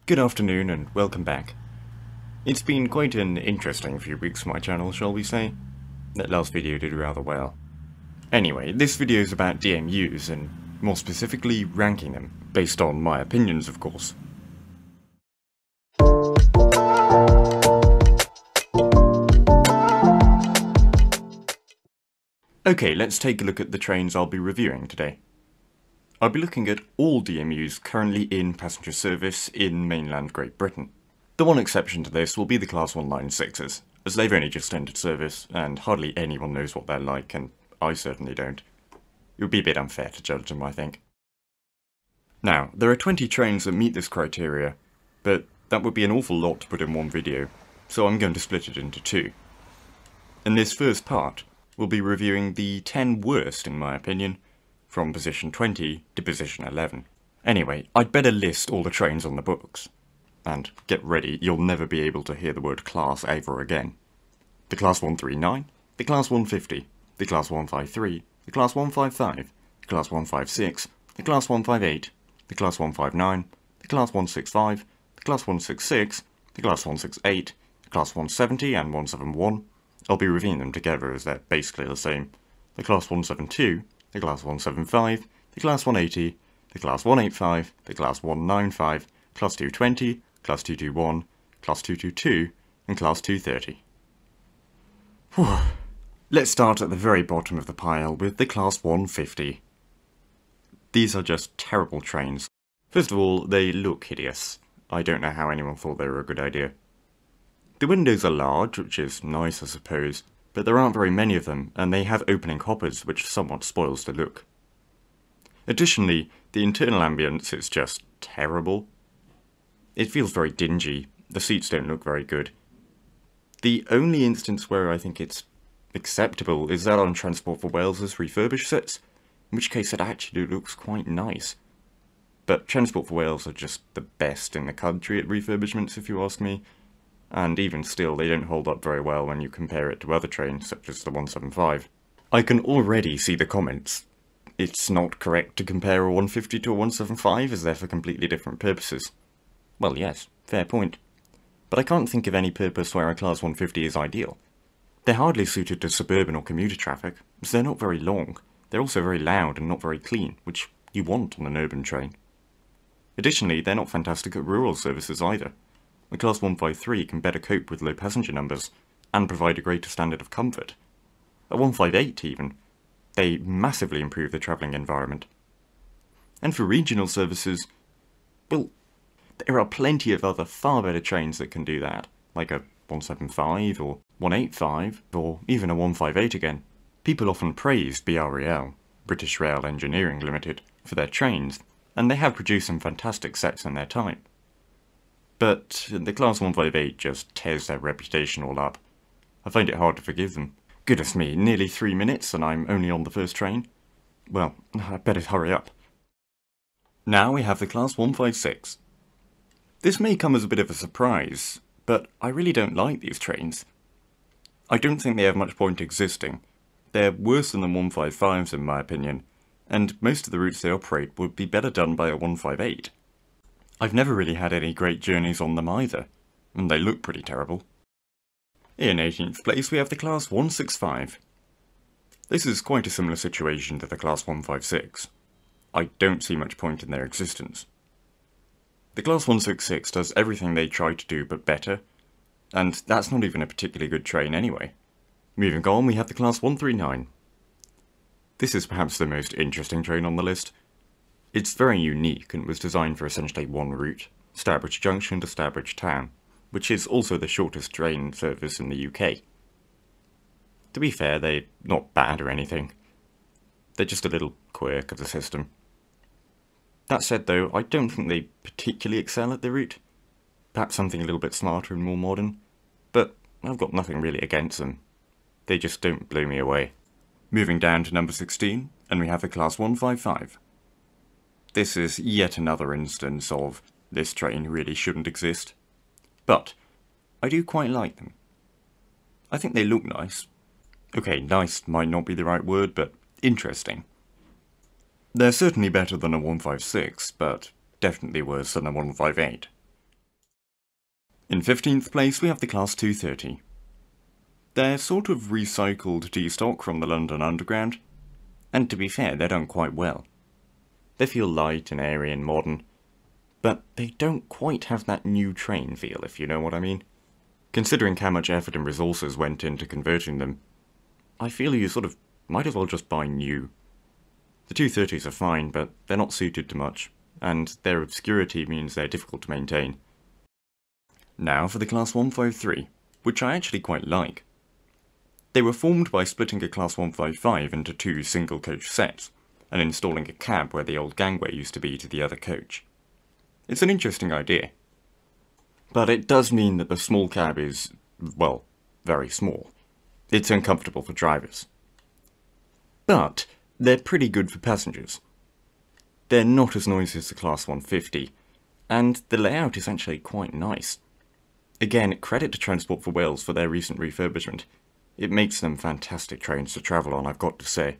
Good afternoon and welcome back. It's been quite an interesting few weeks for my channel, shall we say? That last video did rather well. Anyway, this video is about DMUs and more specifically ranking them, based on my opinions of course. Okay, let's take a look at the trains I'll be reviewing today. I'll be looking at all DMUs currently in passenger service in mainland Great Britain. The one exception to this will be the Class 1 Line 6s, as they've only just entered service, and hardly anyone knows what they're like, and I certainly don't. It would be a bit unfair to judge them, I think. Now, there are 20 trains that meet this criteria, but that would be an awful lot to put in one video, so I'm going to split it into two. In this first part, we'll be reviewing the 10 worst, in my opinion, from position 20 to position 11. Anyway, I'd better list all the trains on the books. And get ready, you'll never be able to hear the word class ever again. The Class 139, the Class 150, the Class 153, the Class 155, the Class 156, the Class 158, the Class 159, the Class 165, the Class 166, the Class 168, the Class 170 and 171. I'll be reviewing them together as they're basically the same. The Class 172, the Class 175, the Class 180, the Class 185, the Class 195, Class 220, Class 221, Class 222, and Class 230. Whew. Let's start at the very bottom of the pile with the Class 150. These are just terrible trains. First of all, they look hideous. I don't know how anyone thought they were a good idea. The windows are large, which is nice I suppose, but there aren't very many of them, and they have opening hoppers, which somewhat spoils the look. Additionally, the internal ambience is just terrible. It feels very dingy, the seats don't look very good. The only instance where I think it's acceptable is that on Transport for Wales's refurbished sets, in which case it actually looks quite nice. But Transport for Wales are just the best in the country at refurbishments if you ask me. And even still, they don't hold up very well when you compare it to other trains, such as the 175. I can already see the comments. It's not correct to compare a 150 to a 175, as they're for completely different purposes. Well, yes, fair point. But I can't think of any purpose where a Class 150 is ideal. They're hardly suited to suburban or commuter traffic, as they're not very long. They're also very loud and not very clean, which you want on an urban train. Additionally, they're not fantastic at rural services either. The Class 153 can better cope with low passenger numbers, and provide a greater standard of comfort. At 158 even, they massively improve the travelling environment. And for regional services, well, there are plenty of other far better trains that can do that, like a 175 or 185 or even a 158 again. People often praise BREL, British Rail Engineering Limited, for their trains, and they have produced some fantastic sets in their time. But the Class 158 just tears their reputation all up. I find it hard to forgive them. Goodness me, nearly 3 minutes and I'm only on the first train? Well, I'd better hurry up. Now we have the Class 156. This may come as a bit of a surprise, but I really don't like these trains. I don't think they have much point existing. They're worse than the 155s in my opinion, and most of the routes they operate would be better done by a 158. I've never really had any great journeys on them either, and they look pretty terrible. In 18th place we have the Class 165. This is quite a similar situation to the Class 156. I don't see much point in their existence. The Class 166 does everything they try to do but better, and that's not even a particularly good train anyway. Moving on, we have the Class 139. This is perhaps the most interesting train on the list. It's very unique and was designed for essentially one route, Stourbridge Junction to Stourbridge Town, which is also the shortest train service in the UK. To be fair, they're not bad or anything. They're just a little quirk of the system. That said though, I don't think they particularly excel at the route. Perhaps something a little bit smarter and more modern, but I've got nothing really against them. They just don't blow me away. Moving down to number 16, and we have the Class 155. This is yet another instance of this train really shouldn't exist. But I do quite like them. I think they look nice. Okay, nice might not be the right word, but interesting. They're certainly better than a 156, but definitely worse than a 158. In 15th place we have the Class 230. They're sort of recycled D-stock from the London Underground, and to be fair, they're done quite well. They feel light and airy and modern, but they don't quite have that new train feel, if you know what I mean. Considering how much effort and resources went into converting them, I feel you sort of might as well just buy new. The 230s are fine, but they're not suited to much, and their obscurity means they're difficult to maintain. Now for the Class 153, which I actually quite like. They were formed by splitting a Class 155 into 2 single-coach sets, and installing a cab where the old gangway used to be to the other coach. It's an interesting idea. But it does mean that the small cab is, well, very small. It's uncomfortable for drivers. But they're pretty good for passengers. They're not as noisy as the Class 150, and the layout is actually quite nice. Again, credit to Transport for Wales for their recent refurbishment. It makes them fantastic trains to travel on, I've got to say.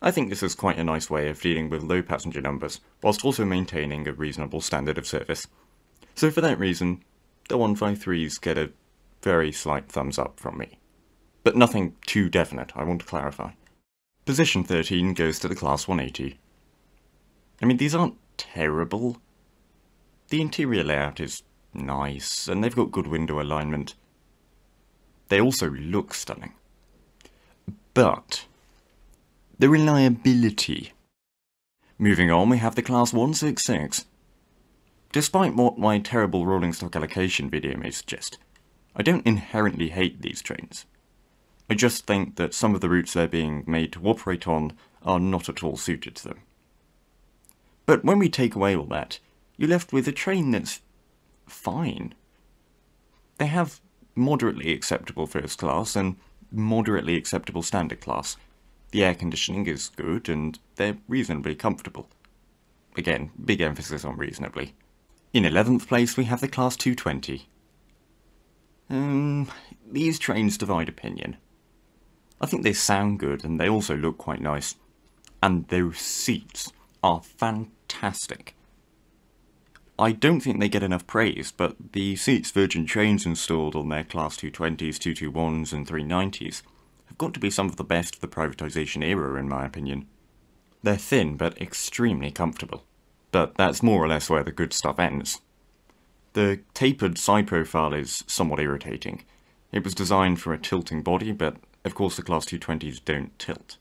I think this is quite a nice way of dealing with low passenger numbers, whilst also maintaining a reasonable standard of service. So for that reason, the 153s get a very slight thumbs up from me. But nothing too definite, I want to clarify. Position 13 goes to the Class 180. I mean, these aren't terrible. The interior layout is nice, and they've got good window alignment. They also look stunning. But the reliability. Moving on, we have the Class 166. Despite what my terrible rolling stock allocation video may suggest, I don't inherently hate these trains. I just think that some of the routes they're being made to operate on are not at all suited to them. But when we take away all that, you're left with a train that's fine. They have moderately acceptable first class and moderately acceptable standard class. The air conditioning is good and they're reasonably comfortable. Again, big emphasis on reasonably. In 11th place we have the Class 220. These trains divide opinion. I think they sound good and they also look quite nice. And those seats are fantastic. I don't think they get enough praise, but the seats Virgin Trains installed on their Class 220s, 221s and 390s have got to be some of the best of the privatisation era in my opinion. They're thin but extremely comfortable, but that's more or less where the good stuff ends. The tapered side profile is somewhat irritating. It was designed for a tilting body, but of course the Class 220s don't tilt.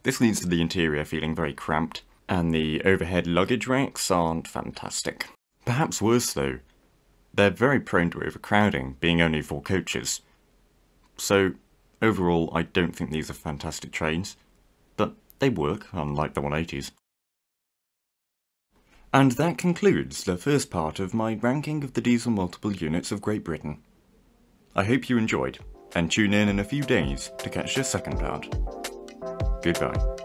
This leads to the interior feeling very cramped, and the overhead luggage racks aren't fantastic. Perhaps worse though, they're very prone to overcrowding, being only 4 coaches. So overall I don't think these are fantastic trains, but they work, unlike the 180s. And that concludes the first part of my ranking of the diesel multiple units of Great Britain. I hope you enjoyed, and tune in a few days to catch the second part. Goodbye.